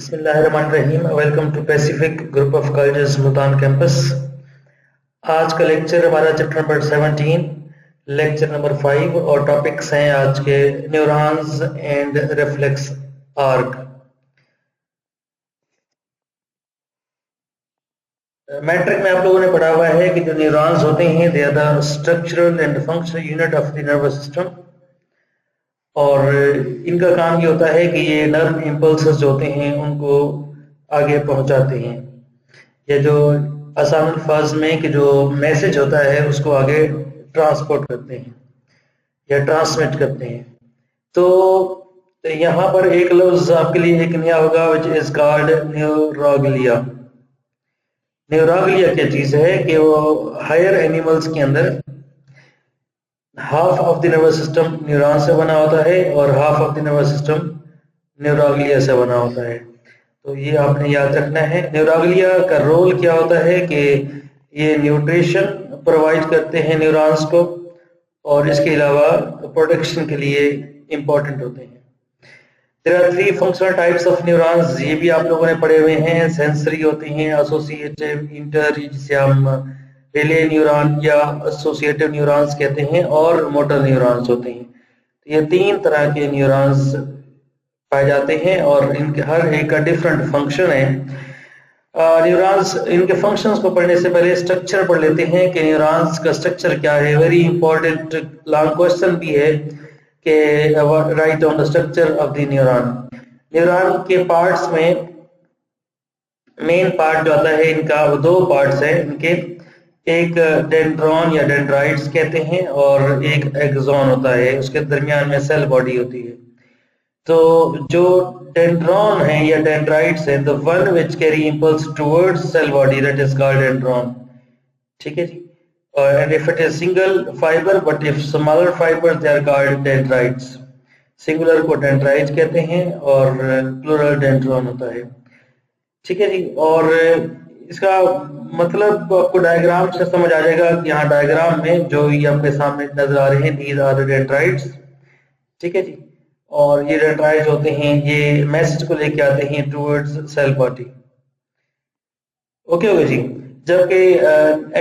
बिस्मिल्लाहिर्रहमानिर्रहीम। Welcome to Pacific group of colleges Multan campus. आज का लेक्चर हमारा चैप्टर नंबर 17, लेक्चर नंबर 5 और टॉपिक्स हैं आज के neurons and reflex arc. Matric में आप लोगों ने पढ़ा हुआ है कि जो न्यूरॉन्स होते हैं they are the structural and functional unit of the nervous system, और इनका काम ये होता है कि ये नर्व इम्पल्सेस जो होते हैं उनको आगे पहुंचाते हैं, या जो आसान अल्फाज में कि जो मैसेज होता है उसको आगे ट्रांसपोर्ट करते हैं या ट्रांसमिट करते हैं। तो यहाँ पर एक लफ्ज आपके लिए एक नया होगा, which is called neuroglia. Neuroglia क्या चीज है कि वो हायर एनिमल्स के अंदर half of the nervous system neuron से बना होता है और half of the nervous system neuroglia से बना होता है। तो ये आपने याद रखना है। न्यूरोग्लिया का रोल क्या होता है कि ये न्यूट्रिशन प्रोवाइड करते हैं न्यूरॉन्स को, और इसके अलावा प्रोटेक्शन के लिए इम्पोर्टेंट होते हैं। There are 3 functional types of neurons, ये भी आप लोगों ने पढ़े हुए हैं। सेंसरी होते हैं, एसोसिएटिव, इंटर, जिसे हम रिले न्यूरॉन या एसोसिएटिव न्यूरॉन्स कहते हैं, और मोटर न्यूरॉन्स होते हैं। तो ये 3 तरह के न्यूरॉन्स पाए जाते हैं और इनके हर एक का डिफरेंट फंक्शन है। न्यूरॉन्स, इनके फंक्शंस को पढ़ने से पहले स्ट्रक्चर पढ़ लेते हैं कि न्यूरॉन्स का स्ट्रक्चर क्या है। वेरी इंपॉर्टेंट लॉन्ग क्वेश्चन भी है कि right on the structure of the neuron. Neuron के पार्ट्स में मेन पार्ट जो आता है इनका, वो 2 पार्ट्स हैं इनके। एक डेंड्रॉन या डेंड्राइट्स कहते हैं और एक एक्सॉन होता है, उसके दरमियान में सेल बॉडी होती है। तो जो डेंड्रॉन है या डेंड्राइट्स है, the one which carry impulse towards cell body, that is called dendron. ठीक है जी। And if it is single fibre, but if smaller fibres they are called dendrites. Singular को डेंड्राइट्स कहते हैं और प्लूरल डेंड्रॉन होता है। ठीक है जी। और इसका मतलब आपको डायग्राम से समझ आ जाएगा कि यहाँ डायग्राम में जो ये आपके सामने नजर आ रहे हैं, दीज आर द डेंड्राइट्स। ठीक है जी। और ये डेंड्राइट्स होते हैं, ये मैसेज को लेके आते हैं towards cell body. Okay okay जी। जबकि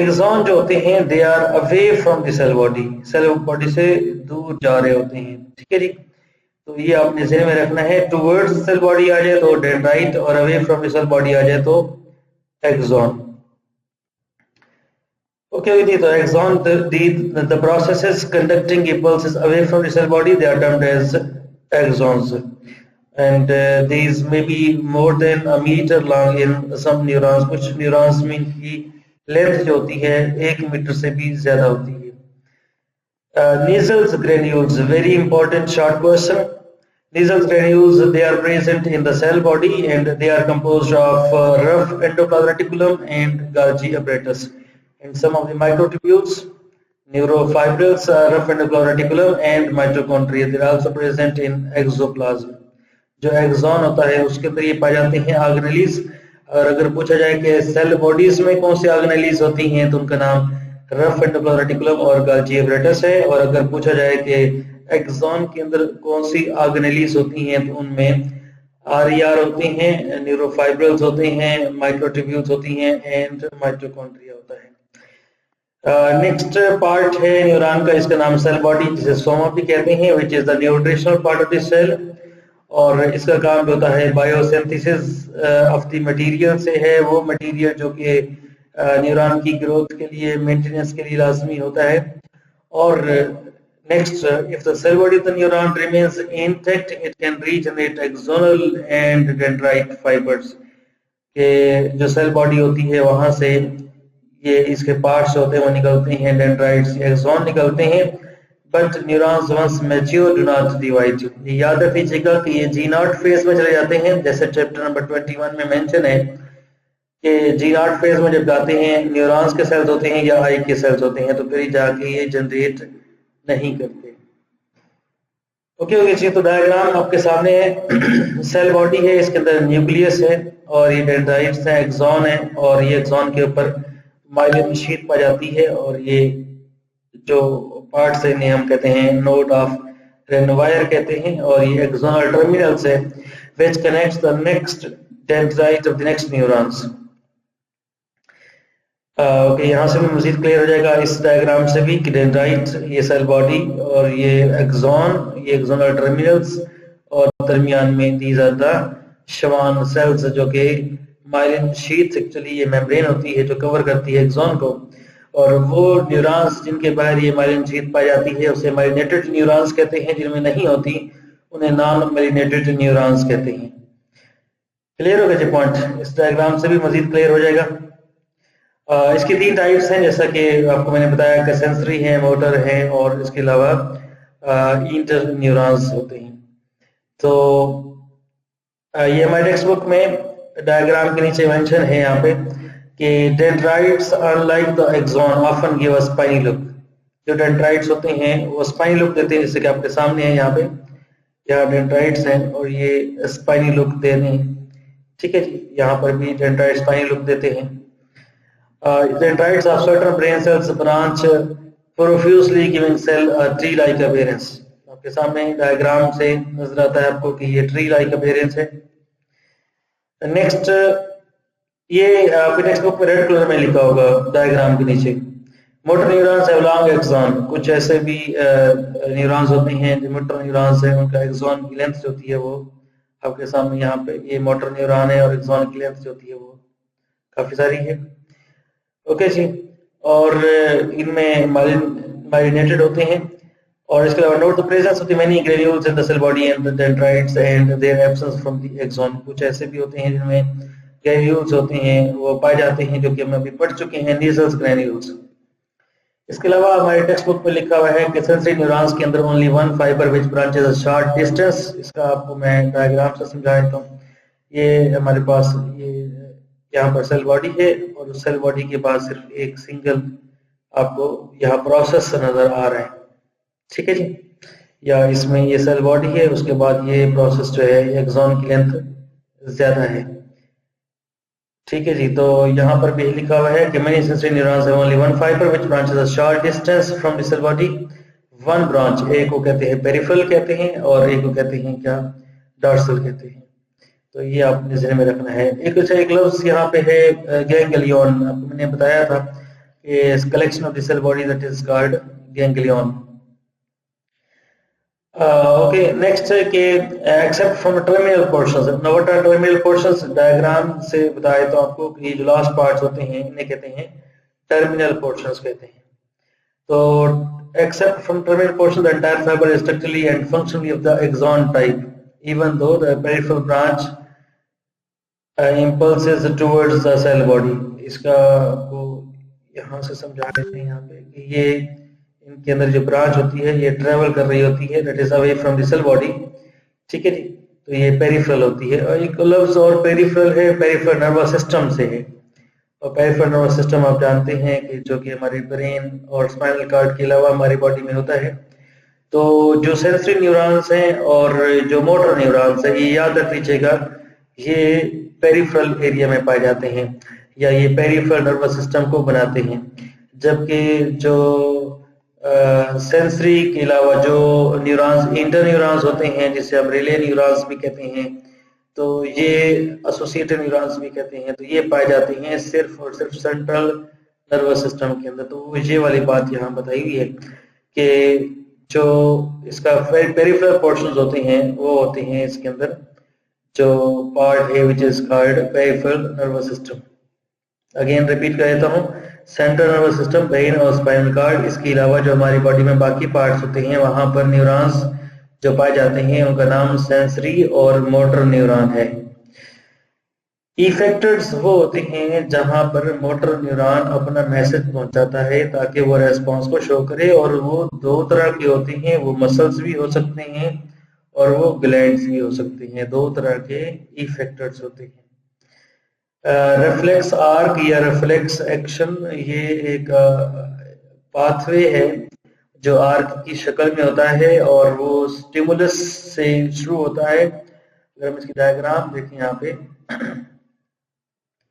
एक्सॉन जो होते हैं they are away from the cell body, cell body से दूर जा रहे होते हैं। ठीक है जी। तो ये आपने ज़हन में रखना है, टुवर्ड्स सेल बॉडी आ जाए तो डेंड्राइट और away from the cell body आ जाए तो एक्सॉन। ओके जी। तो axon, the processes conducting impulses away from the cell body, they are termed as axons, and these may be more than a meter long in some neurons. कुछ neurons में इनकी length जो होती है 1 metre से भी ज्यादा होती है। Nasal granules, very important short question. Nasal granules, they are present in the cell body and they are composed of rough endoplasmic reticulum and Golgi apparatus, and some of the microtubules, neurofibrils, rough endoplasmic reticulum and mitochondria, they are also present in exoplasm. जो axon होता है उसके अंदर ये पाए जाते हैं organelles. और अगर पूछा जाए कि सेल बॉडीज में कौन सी ऑर्गेनेलीज होती हैं तो उनका नाम रफ एंडोप्लाज्मिक रेटिकुलम और गोल्गी एपरेटस है। और अगर पूछा जाए कि एक्सॉन के अंदर कौन सी ऑर्गेनेलीज होती हैं तो उनमें आरईआर होती हैं, न्यूरोफाइब्रिल्स होते हैं, माइक्रोट्यूब्यूल्स होती हैं एंड माइटोकॉन्ड्रिया होता है। नेक्स्ट पार्ट है न्यूरॉन का, इसका नाम सेल बॉडी, जिसे सोमा भी कहते हैं, which is the nutritional part of the cell. और इसका काम जो होता है बायोसिंथेसिस ऑफ द मटेरियल से है, वो मटेरियल जो कि न्यूरॉन की ग्रोथ के लिए, मेंटेनेंस के लिए लाजमी होता है। और next, if the cell body of the neuron remains intact, it can regenerate axonal and dendrite fibres. के जो सेल बॉडी होती है वहां से ये इसके पार्ट्स होते हैं वो निकलते हैं, डेंड्राइट्स, एक्सॉन निकलते हैं। But neurons once mature do not divide. याद रख लीजिएगा कि ये जी0 फेज में चले जाते हैं, जैसे चैप्टर नंबर 21 में मेंशन है कि जी0 फेज में जब जाते हैं न्यूरॉन्स के सेल्स होते हैं या आई के सेल्स होते हैं तो फिर जाके ये जनरेट नहीं करते। ओके ओके जी। तो डायग्राम आपके सामने है। सेल बॉडी है, इसके अंदर न्यूक्लियस है और ये डेंड्राइट्स हैं, एक्सॉन है, और ये एक्सॉन के ऊपर माइलिन शीट पाई जाती है। और ये जो पार्ट्स है इन्हें हम कहते हैं नोड ऑफ रेनवायर कहते हैं। और ये एक्सोनल टर्मिनल्स है which connects the next dendrite of the next neurons. Okay, यहाँ से भी मजीद क्लियर हो जाएगा इस डायग्राम से भी कि डेंड्राइट ये सेल बॉडी और ये एक्सोनल टर्मिनल्स और दरमियान में these are the Schwann cells जो कि माइलिन शीथ, एक्चुअली ये मेम्ब्रेन होती है जो कवर करती है एक्सोन को, और वो न्यूरॉन्स जिनके बाहर ये माइलिन शीथ पाई जाती है उसे माइलिनेटेड न्यूरॉन्स कहते हैं, जिनमें नहीं होती उन्हें नॉन माइलिनेटेड न्यूरॉन्स कहते हैं। क्लियर हो गया जी पॉइंट? इस डायग्राम से भी मजीद क्लियर हो जाएगा। इसकी 3 टाइप्स हैं, जैसा कि आपको मैंने बताया कि सेंसरी है, मोटर है और इसके अलावा इंटर न्यूरॉन्स होते हैं। तो ये हमारे टेक्स्ट बुक में डायग्राम के नीचे मेंशन है यहाँ पे कि dendrites unlike the axon often give a spiny look. जो डेंड्राइट्स होते हैं वो स्पाइनी लुक देते हैं, जैसे कि आपके सामने है यहाँ पे, यहाँ डेंड्राइट्स हैं और ये स्पाइनी लुक दे रहे हैं। ठीक है जी, यहाँ पर भी डेंड्राइट स्पाइनी लुक देते हैं। Dendrites of certain brain cells branch profusely giving cell a tree-like appearance। आपके सामने डायग्राम से नजर आता है आपको कि ये tree-like appearance है। नेक्स्ट, ये आपके टेक्स्ट बुक में रेड कलर में लिखा होगा डायग्राम के नीचे, motor neurons have long axon. कुछ ऐसे भी न्यूरॉन्स होते हैं जो मोटर न्यूरॉन्स हैं, उनका एक्सॉन की लेंथ जो होती है वो आपके सामने यहाँ पे ये मोटर न्यूरॉन है और एक्सॉन की लेंथ जो होती है वो काफी सारी है। ओके जी, और इनमें माइलिनेटेड होते हैं। और इसके अलावा note the presence of the many granules in the cell body and the dendrites and their absence from the axon. कुछ ऐसे भी होते हैं जिनमें ग्रेन्यूल्स होते हैं, वो पाए जाते हैं, जो कि हम अभी पढ़ चुके हैं, नीजल्स ग्रेन्यूल्स। इसके अलावा हमारे टेक्स्ट बुक में लिखा हुआ है कि सेंसरी न्यूरॉन्स के अंदर only one fibre which branches a short distance. इसका आपको मैं डायग्राम से समझा देता हूँ। ये हमारे पास ये यहाँ पर सेल बॉडी है और उस सेल बॉडी के बाद सिर्फ एक सिंगल आपको यहाँ प्रोसेस नजर आ रहा है। ठीक है जी, या इसमें ये सेल बॉडी है, उसके बाद ये प्रोसेस जो है एक्सॉन की लेंथ ज्यादा है। ठीक है जी, तो यहाँ पर भी लिखा हुआ है कि many sensory neurons have only one fibre which branches a short distance from the cell body. One branch, एक को कहते हैं पेरिफेरल कहते हैं और एक को कहते हैं क्या, डॉर्सल कहते हैं। तो ये आपने ध्यान में रखना है। एक लफ्ज यहाँ पे है गैंग्लियन। आपको मैंने बताया था कि collection of the cell body that is called ganglion. Okay, next है कि except from terminal portions. Now what are terminal portions? Diagram से बताया तो आपको कि ये जो लास्ट पार्ट्स होते हैं इन्हें कहते हैं टर्मिनल पोर्शंस कहते हैं। तो except from terminal portion the entire fibre is structurally and functionally of the axon type even though the peripheral branch impulses towards the cell body। इसका आपको यहाँ से समझा देते हैं यहाँ पे कि ये इनके अंदर जो ब्रांच होती है ये ट्रेवल कर रही होती है, that is away from the cell body. ठीक है जी, तो ये पेरिफेरल होती है। और एक लफ्ज और पेरिफेरल है, पेरिफेरल नर्वस सिस्टम से है। और पेरिफेरल नर्वस सिस्टम आप जानते हैं कि जो कि हमारे ब्रेन और स्पाइनल कॉर्ड के अलावा हमारी बॉडी में होता है। तो जो सेंसरी न्यूरॉन्स हैं और जो मोटर न्यूरॉन्स हैं, ये याद रख लीजिएगा, ये पेरिफेरल एरिया में पाए जाते हैं या ये पेरिफेरल नर्वस सिस्टम को बनाते हैं। जबकि जो सेंसरी के अलावा जो न्यूरॉन्स इंटर न्यूरॉन्स होते हैं, जिसे हम रिले न्यूरॉन्स भी कहते हैं, तो ये एसोसिएटेड न्यूरॉन्स भी कहते हैं, तो ये पाए जाते हैं सिर्फ और सिर्फ सेंट्रल नर्वस सिस्टम के अंदर। तो ये वाली बात यहाँ बताई हुई है कि जो इसका पेरिफेरल पोर्शंस होते हैं वो होते हैं इसके अंदर जो पार्ट है which is called peripheral nervous system. Again repeat कर देता हूँ, सेंट्रल नर्वस सिस्टम, ब्रेन और स्पाइनल कॉर्ड। इसके अलावा जो हमारी बॉडी में बाकी पार्ट्स होते हैं वहां पर न्यूरॉन्स जो पाए जाते हैं उनका नाम सेंसरी और मोटर न्यूरॉन है। इफेक्टर्स वो होते हैं जहां पर मोटर न्यूरॉन अपना मैसेज पहुंचाता है ताकि वो रेस्पॉन्स को शो करे, और वो दो तरह के होते हैं, वो मसल्स भी हो सकते हैं और वो ग्लैंड्स भी हो सकते हैं। दो तरह के इफेक्टर्स होते हैं। रिफ्लेक्स आर्क या रिफ्लेक्स एक्शन, ये एक पाथवे है जो आर्क की शक्ल में होता है और वो स्टिमुलस से शुरू होता है। अगर हम इसकी डायग्राम देखें यहाँ पे,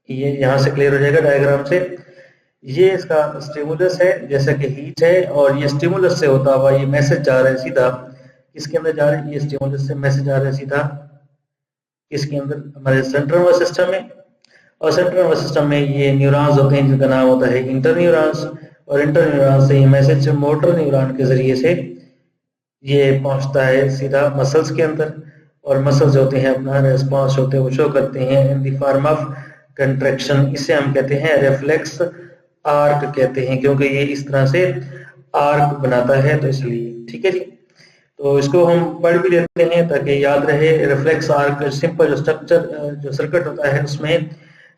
ये यहाँ से क्लियर हो जाएगा डायग्राम से। ये इसका स्टिमुलस है, जैसा कि हीट है, और ये स्टिमुलस से होता हुआ ये मैसेज जा रहा है सीधा, किसके अंदर जा रहा है, ये स्टिमुलस से मैसेज आ रहा है सीधा किसके अंदर, हमारे सेंट्रल नर्वस सिस्टम में। और सेंट्रल नर्वस सिस्टम में ये न्यूरॉन्स होते हैं जिनका नाम होता है इंटर न्यूरॉन्स, और इंटर न्यूरॉन्स से ये मैसेज मोटर न्यूरॉन के जरिए से ये पहुंचता है सीधा मसल्स के अंदर, और मसल्स होते हैं अपना रेस्पॉन्स होते हैं वो शो करते हैं in the form of contraction. इसे हम कहते हैं रिफ्लेक्स आर्क कहते हैं, क्योंकि ये इस तरह से आर्क बनाता है तो इसलिए। ठीक है जी, तो इसको हम पढ़ भी लेते हैं ताकि याद रहे। रिफ्लेक्स आर्क सिंपल जो स्ट्रक्चर जो सर्किट होता है उसमें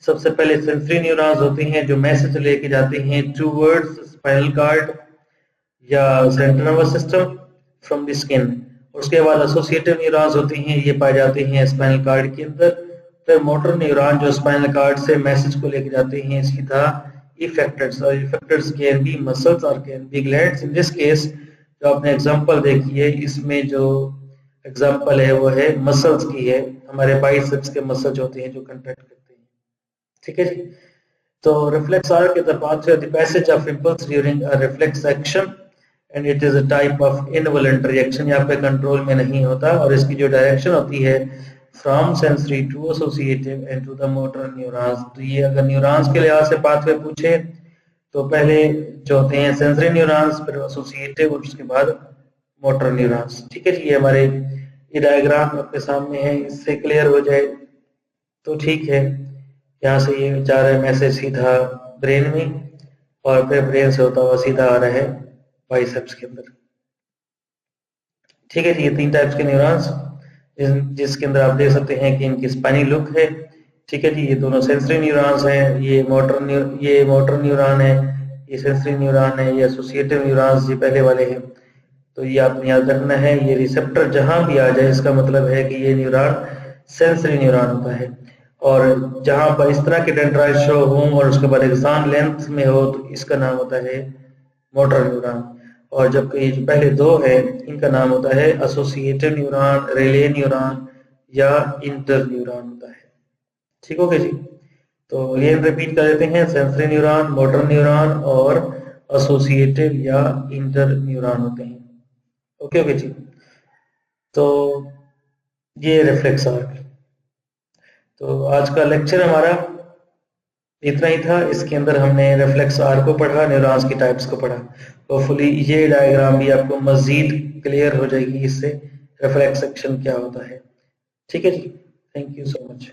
सबसे पहले सेंसरी न्यूरॉन्स होते हैं जो मैसेज लेके जाते हैं टूवर्ड्स स्पाइनल कॉर्ड या central nervous system from the skin. उसके बाद एसोसिएटिव न्यूरॉन्स होते हैं, ये पाए जाते हैं स्पाइनल कॉर्ड के अंदर। फिर मोटर न्यूरॉन जो स्पाइनल कॉर्ड से मैसेज को लेके जाते हैं सीधा इफेक्टर्स, और इफेक्टर्स कैन बी मसल्स और can be glands. In this case जो आपने एग्जांपल देखी है, इसमें जो एग्जांपल है वो है मसल्स की है, हमारे बाइसेप्स के मसल्स होते हैं जो कंट्रैक्ट करते हैं। ठीक है जी, तो reflex arc is the pathway of the passage of impulse during a reflex action and it is a type of involuntary action, यहाँ पे कंट्रोल में नहीं होता, और इसकी जो डायरेक्शन होती है from sensory to associative and to the motor neurons. तो ये अगर न्यूरॉन्स के लिहाज से पाथवे पूछे तो पहले जो होते हैं सेंसरी न्यूरॉन्स, फिर एसोसिएटिव, और उसके बाद मोटर न्यूरॉन्स। ठीक है जी, ये हमारे ये डायग्राम आपके सामने है, इससे क्लियर हो जाए तो ठीक है। यहाँ से ये जा रहा है मैसेज सीधा ब्रेन में, और फिर ब्रेन से होता हुआ सीधा आ रहा है बाइसेप्स के अंदर। ठीक है जी, ये 3 टाइप्स के न्यूरॉन्स जिसके अंदर आप देख सकते हैं कि इनकी स्पाइनी लुक है। ठीक है जी, ये दोनों सेंसरी न्यूरॉन्स हैं, ये मोटर न्यूरॉन है, ये सेंसरी न्यूरॉन है, ये एसोसिएटिव न्यूरॉन्स ये पहले वाले हैं। तो ये आपने याद रखना है, ये रिसेप्टर जहां भी आ जाए इसका मतलब है कि ये न्यूरॉन सेंसरी न्यूरॉन होता है, और जहां पर इस तरह के डेंड्राइट शो हो और उसके बाद एक्सान लेंथ में हो तो इसका नाम होता है मोटर न्यूरॉन, और जबकि ये जो पहले 2 है इनका नाम होता है एसोसिएटिव न्यूरॉन, रिले न्यूरॉन या इंटर न्यूरॉन होता है। ठीक हो गया जी, तो ये रिपीट कर देते हैं, सेंसरी न्यूरॉन, मोटर न्यूरॉन और एसोसिएटिव या इंटर न्यूरॉन होते हैं। ओके ओके जी, तो ये रिफ्लेक्स आर्क। तो आज का लेक्चर हमारा इतना ही था, इसके अंदर हमने रिफ्लेक्स आर्क को पढ़ा, न्यूरॉन्स की टाइप्स को पढ़ा। होपफुली ये डायग्राम भी आपको मजीद क्लियर हो जाएगी इससे रिफ्लेक्स एक्शन क्या होता है। ठीक है जी, थैंक यू सो मच।